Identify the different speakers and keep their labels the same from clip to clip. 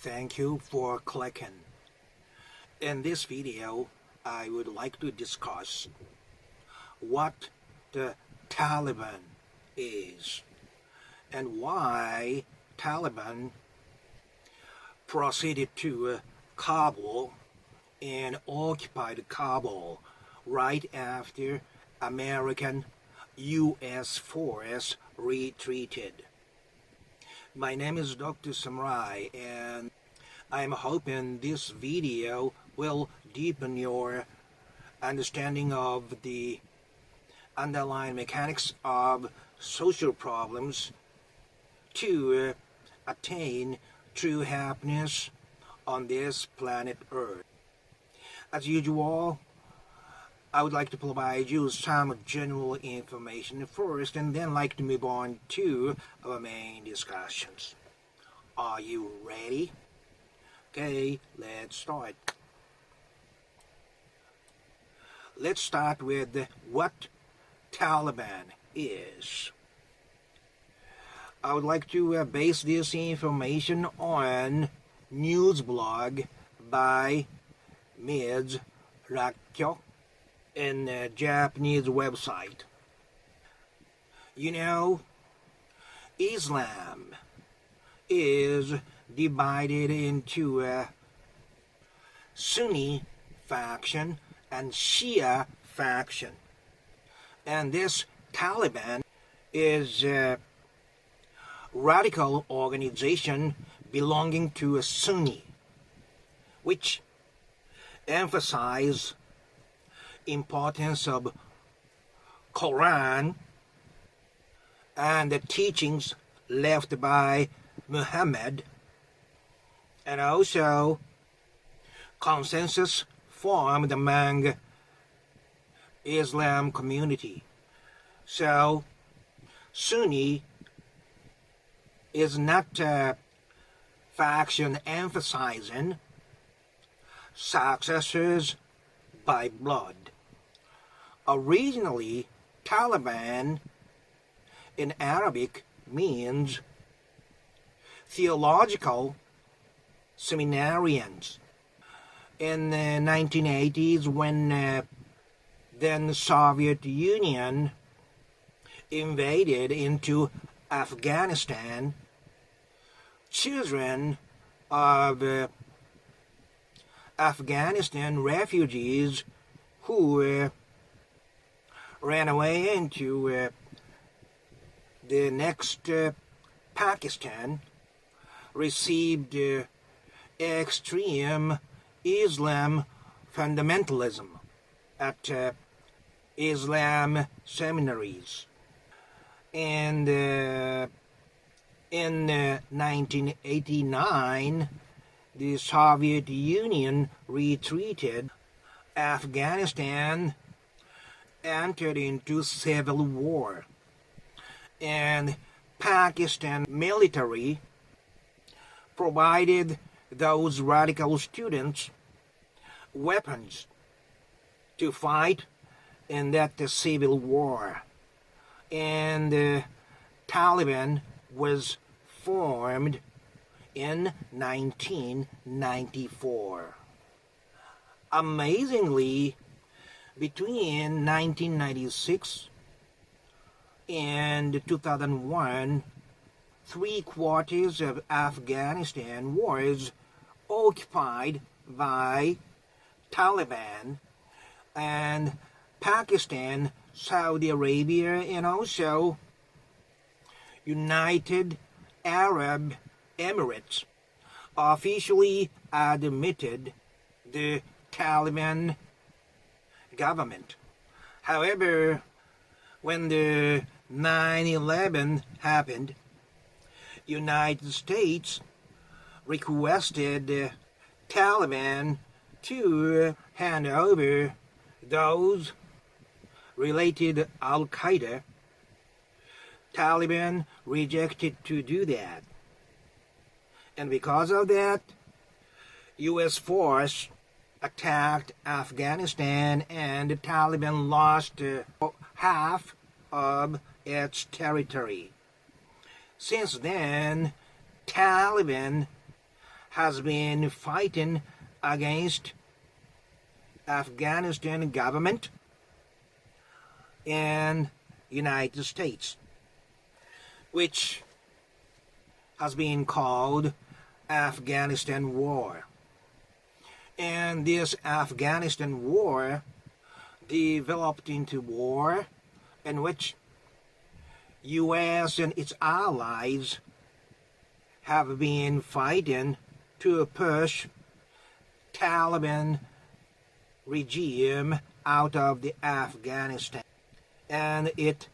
Speaker 1: Thank you for clicking. In this video, I would like to discuss what the Taliban is and why Taliban proceeded to Kabul and occupied Kabul right after American U.S. force retreated. My name is Dr. Samurai, and I'm hoping this video will deepen your understanding of the underlying mechanics of social problems to attain true happiness on this planet Earth. As usual, I would like to provide you some general information first and then like to move on to our main discussions. Are you ready? Okay, let's start. Let's start with what Taliban is. I would like to base this information on news blog by Ms. Rakyo in a Japanese website. You know, Islam is divided into a Sunni faction and Shia faction. And this Taliban is a radical organization belonging to a Sunni, which emphasize importance of Quran and the teachings left by Muhammad, and also consensus formed among Islam community. So Sunni is not a faction emphasizing successors by blood. Originally, Taliban in Arabic means theological seminarians. In the 1980s, when then the Soviet Union invaded into Afghanistan, children of Afghanistan refugees who ran away into the next Pakistan received extreme Islam fundamentalism at Islam seminaries. And in 1989, the Soviet Union retreated. Afghanistan entered into civil war, and Pakistan military provided those radical students weapons to fight in that civil war, and the Taliban was formed in 1994. Amazingly, between 1996 and 2001, 3/4 of Afghanistan was occupied by Taliban, and Pakistan, Saudi Arabia, and also United Arab Emirates officially admitted the Taliban government. However, when the 9/11 happened, United States requested the Taliban to hand over those related Al-Qaeda. Taliban rejected to do that. And because of that, U.S. force attacked Afghanistan, and the Taliban lost half of its territory. Since then, Taliban has been fighting against Afghanistan government and United States, which has been called Afghanistan War. And this Afghanistan War developed into war in which US and its allies have been fighting to push Taliban regime out of the Afghanistan, and it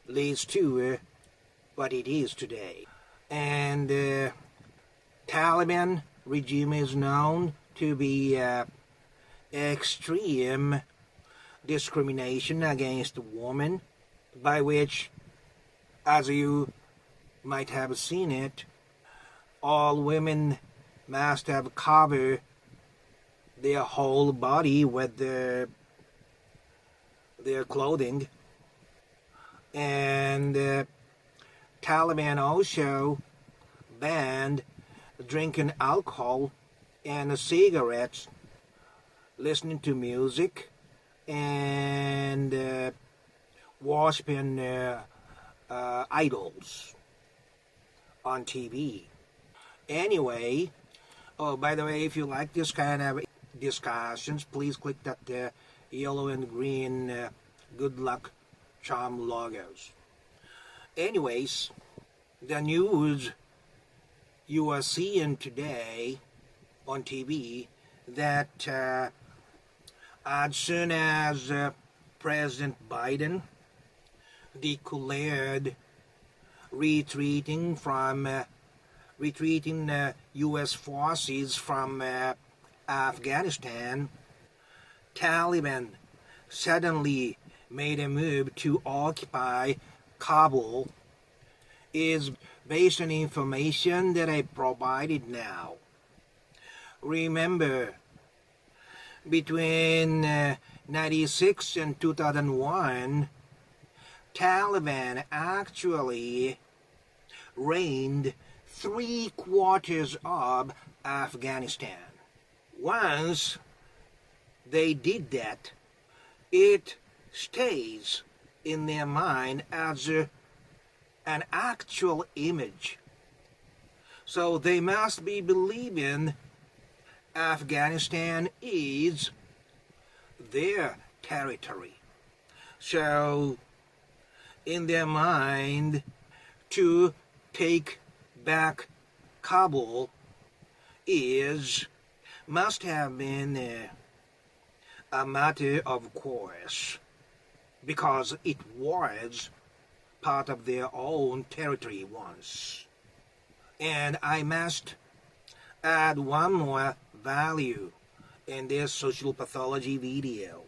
Speaker 1: leads to what it is today. And Taliban regime is known to be extreme discrimination against women, by which, as you might have seen it, all women must have covered their whole body with their clothing. And Taliban also banned drinking alcohol and cigarettes, listening to music, and worshiping idols on TV. Anyway, oh, by the way, if you like this kind of discussions, please click that yellow and green good luck charm logos. Anyways, the news you are seeing today on TV that as soon as President Biden declared retreating U.S. forces from Afghanistan, Taliban suddenly made a move to occupy Kabul, is based on information that I provided now. Remember, between 96 and 2001, Taliban actually reigned 3/4 of Afghanistan. Once they did that, it stays in their mind as an actual image. So they must be believing Afghanistan is their territory. So in their mind, to take back Kabul must have been a matter of course, because it was part of their own territory once. And I must add one more value in this social pathology video.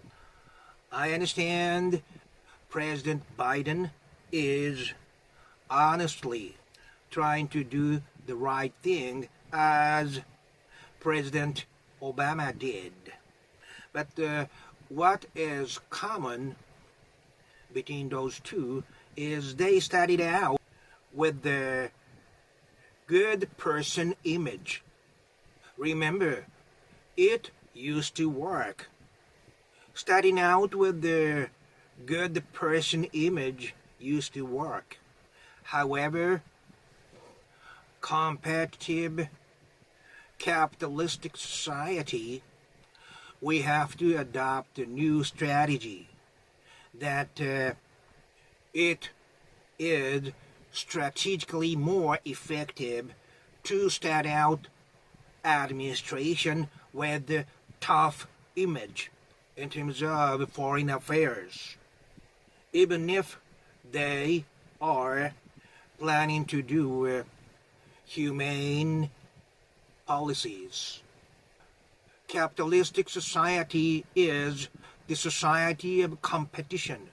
Speaker 1: I understand President Biden is honestly trying to do the right thing as President Obama did. But what is common between those two is they started out with the good person image. Remember, it used to work. Starting out with the good person image used to work. However, competitive capitalistic society, we have to adopt a new strategy that it is strategically more effective to start out administration with the tough image in terms of foreign affairs, even if they are planning to do humane policies. Capitalistic society is the society of competition.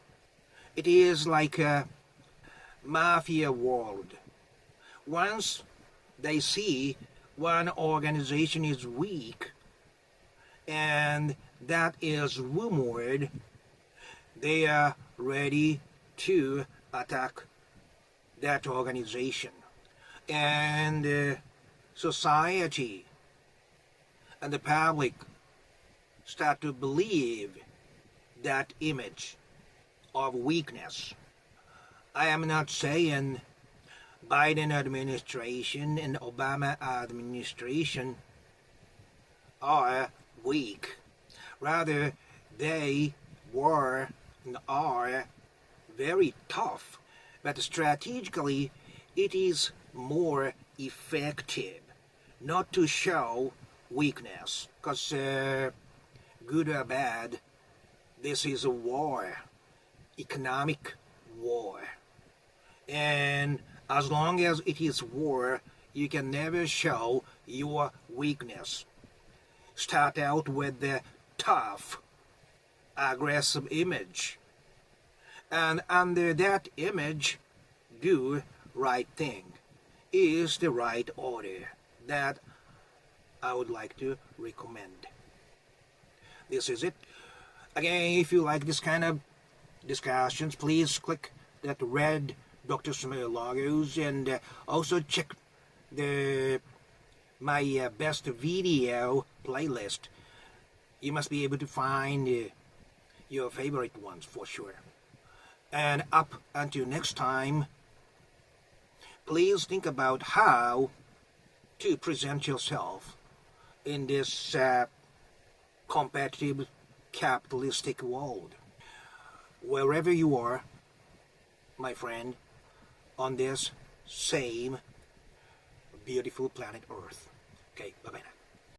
Speaker 1: It is like a mafia world. Once they see one organization is weak and that is rumored, they are ready to attack that organization. And society and the public start to believe that image of weakness. I am not saying Biden administration and Obama administration are weak. Rather, they were and are very tough. But strategically, it is more effective not to show weakness. Because, good or bad, this is a war. Economic war. And as long as it is war, you can never show your weakness. Start out with the tough, aggressive image. And under that image, do right thing is the right order that I would like to recommend. This is it. Again, if you like this kind of discussions, please click that red Dr. Smith logos and also check my best video playlist. You must be able to find your favorite ones for sure. And up until next time, please think about how to present yourself in this competitive capitalistic world. Wherever you are, my friend, on this same beautiful planet Earth. Okay, bye-bye now.